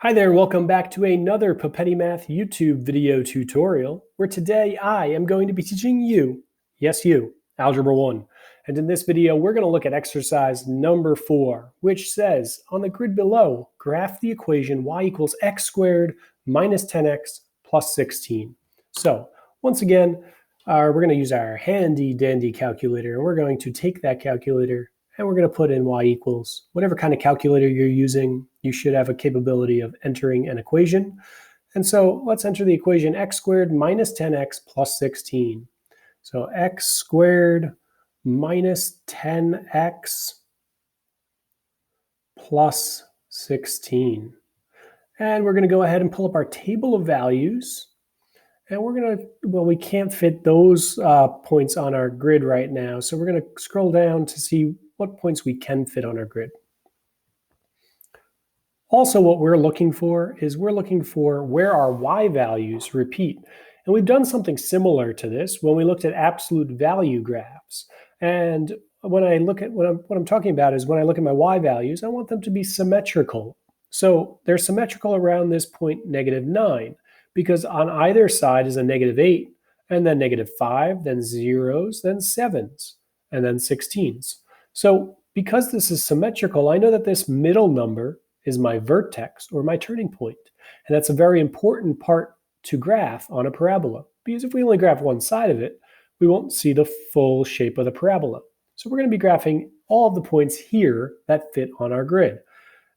Hi there, welcome back to another Papetti Math YouTube video tutorial, where today I am going to be teaching you, yes you, Algebra 1. And in this video, we're going to look at exercise number 4, which says, on the grid below, graph the equation y equals x squared minus 10x plus 16. So, once again, we're going to use our handy dandy calculator, and we're going to take that calculator and we're going to put in y equals whatever kind of calculator you're using. You should have a capability of entering an equation. And so let's enter the equation x squared minus 10x plus 16. So x squared minus 10x plus 16. And we're going to go ahead and pull up our table of values. And we're going to, well, we can't fit those points on our grid right now. So we're going to scroll down to see what points we can fit on our grid. Also, what we're looking for is we're looking for where our y values repeat. And we've done something similar to this when we looked at absolute value graphs. And when I look at what I'm talking about is when I look at my y values, I want them to be symmetrical. So they're symmetrical around this point -9, because on either side is a -8, and then -5, then zeros, then sevens, and then 16s. So because this is symmetrical, I know that this middle number is my vertex or my turning point. And that's a very important part to graph on a parabola, because if we only graph one side of it, we won't see the full shape of the parabola. So we're going to be graphing all of the points here that fit on our grid.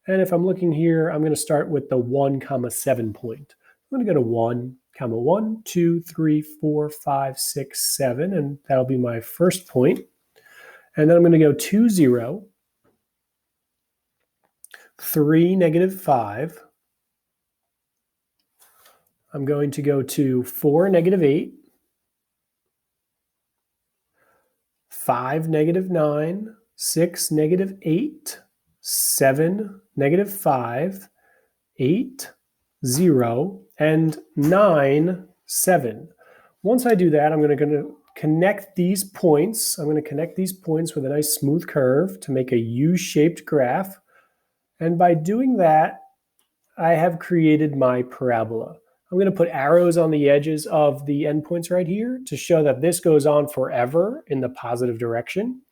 And if I'm looking here, I'm going to start with the 1, 7 point. I'm going to go to 1, 1, 2, 3, 4, 5, 6, 7, and that'll be my first point. And then I'm going to go 2, 0, 3, -5. I'm going to go to 4, -8, 5, -9, 6, -8, 7, -5, 8, 0, and 9, 7. Once I do that, I'm going to connect these points. I'm going to connect these points with a nice smooth curve to make a U-shaped graph. And by doing that, I have created my parabola. I'm going to put arrows on the edges of the endpoints right here to show that this goes on forever in the positive direction.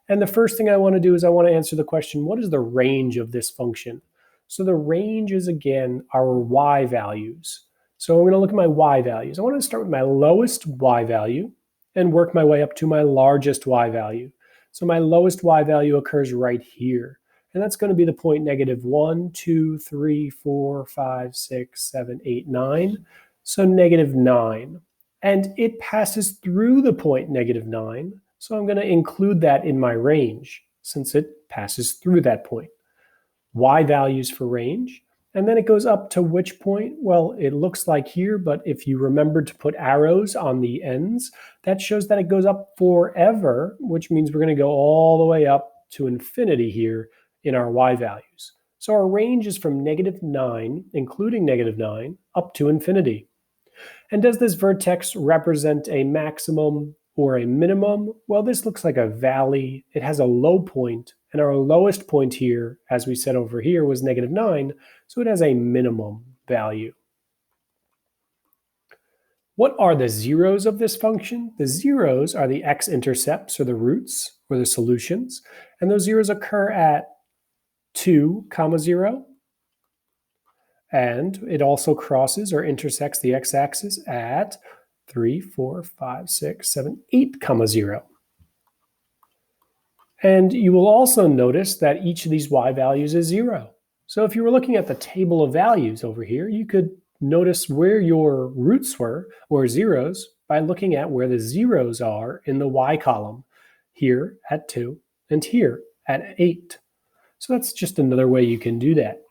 And the first thing I want to do is I want to answer the question, what is the range of this function? So the range is, again, our y values. So I'm going to look at my y values. I want to start with my lowest y value and work my way up to my largest y value. So my lowest y value occurs right here. And that's going to be the point -1, 2, 3, 4, 5, 6, 7, 8, 9. So -9. And it passes through the point -9. So I'm going to include that in my range since it passes through that point. Y values for range. And then it goes up to which point? Well, it looks like here, but if you remember to put arrows on the ends, that shows that it goes up forever, which means we're going to go all the way up to infinity here in our y values. So our range is from -9, including -9, up to infinity. And does this vertex represent a maximum or a minimum? Well, this looks like a valley. It has a low point, and our lowest point here, as we said over here, was -9, so it has a minimum value. What are the zeros of this function? The zeros are the x-intercepts, or the roots, or the solutions, and those zeros occur at 2, 0, and it also crosses or intersects the x-axis at 3, 4, 5, 6, 7, 8, 0. And you will also notice that each of these y values is 0. So if you were looking at the table of values over here, you could notice where your roots were, or zeros, by looking at where the zeros are in the y column, here at 2 and here at 8. So that's just another way you can do that.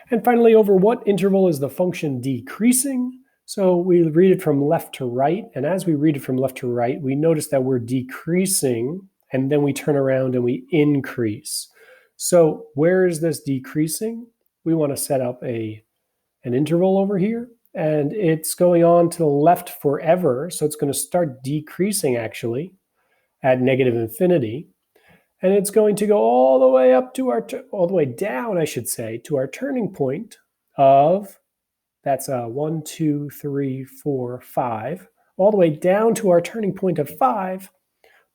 And finally, over what interval is the function decreasing? So we read it from left to right, and as we read it from left to right, we notice that we're decreasing, and then we turn around and we increase. So where is this decreasing? We want to set up an interval over here, and it's going on to the left forever, so it's going to start decreasing actually at -infinity. And it's going to go all the way up to all the way down, I should say, to our turning point of, that's 1, 2, 3, 4, 5, all the way down to our turning point of 5,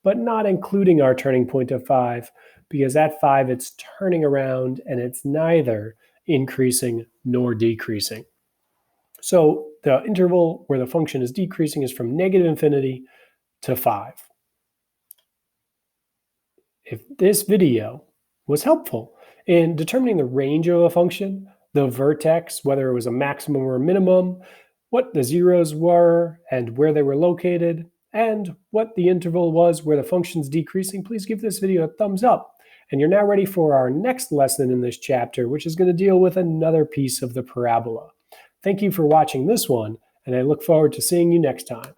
but not including our turning point of 5, because at 5 it's turning around and it's neither increasing nor decreasing. So the interval where the function is decreasing is from negative infinity to 5. If this video was helpful in determining the range of a function, the vertex, whether it was a maximum or a minimum, what the zeros were and where they were located, and what the interval was where the function's decreasing, please give this video a thumbs up. And you're now ready for our next lesson in this chapter, which is going to deal with another piece of the parabola. Thank you for watching this one, and I look forward to seeing you next time.